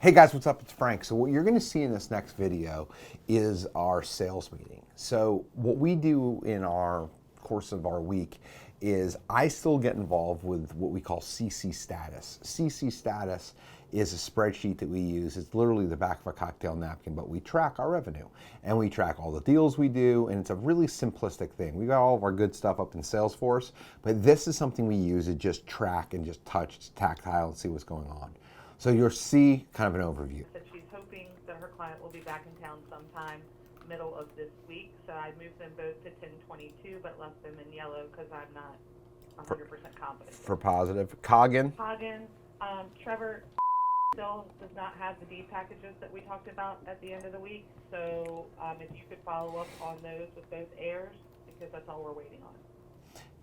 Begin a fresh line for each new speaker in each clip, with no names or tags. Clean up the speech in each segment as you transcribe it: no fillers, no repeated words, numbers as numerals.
Hey guys, what's up? It's Frank. So what you're going to see in this next video is our sales meeting. So what we do in our course of our week is I still get involved with what we call CC status. CC status is a spreadsheet that we use. It's literally the back of a cocktail napkin, but we track our revenue and we track all the deals we do, and it's a really simplistic thing. We got all of our good stuff up in Salesforce, but this is something we use to just track and just touch, it's tactile, and see what's going on. So you'll see kind of an overview.
That she's hoping that her client will be back in town sometime middle of this week. So I moved them both to 10/22, but left them in yellow because I'm not 100% confident.
For positive. Coggin.
Trevor still does not have the D packages that we talked about at the end of the week. So if you could follow up on those with both heirs, because that's all we're waiting on.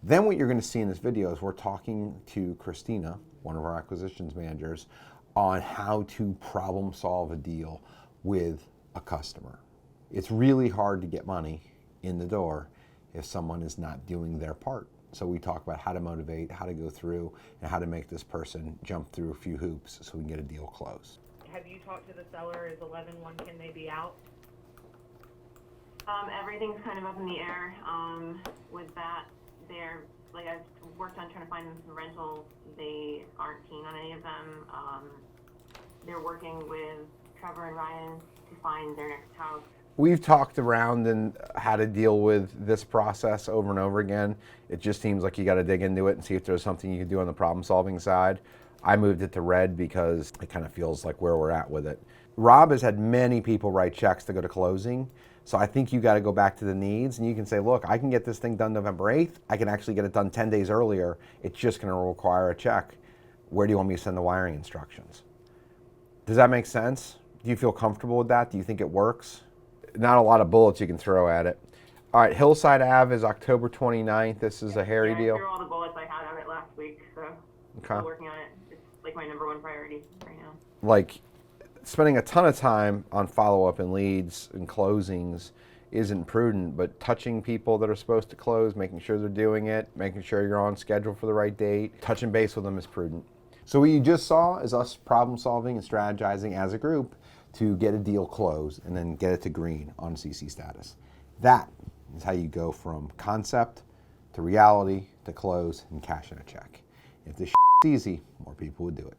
Then what you're going to see in this video is we're talking to Christina, one of our acquisitions managers, on how to problem solve a deal with a customer. It's really hard to get money in the door if someone is not doing their part. So we talk about how to motivate, how to go through, and how to make this person jump through a few hoops so we can get a deal closed.
Have you talked to the seller? Is 11/1, can they be out?
Everything's kind of up in the air with that. They're, like, I've worked on trying to find them some rentals. They aren't keen on any of them. They're working with Trevor and Ryan to find their next house.
We've talked around and how to deal with this process over and over again. It just seems like you got to dig into it and see if there's something you can do on the problem solving side. I moved it to red because it kind of feels like where we're at with it. Rob has had many people write checks to go to closing. So I think you got to go back to the needs, and you can say, look, I can get this thing done November 8th. I can actually get it done 10 days earlier. It's just going to require a check. Where do you want me to send the wiring instructions? Does that make sense? Do you feel comfortable with that? Do you think it works? Not a lot of bullets you can throw at it. All right, Hillside Ave is October 29th. This is a hairy deal.
I threw all the bullets I had on it last week, so I'm working on it. It's like my #1 priority right now.
Like, spending a ton of time on follow-up and leads and closings isn't prudent, but touching people that are supposed to close, making sure they're doing it, making sure you're on schedule for the right date, touching base with them is prudent. So what you just saw is us problem solving and strategizing as a group to get a deal closed and then get it to green on CC status. That is how you go from concept to reality to close and cash in a check. If this is easy, more people would do it.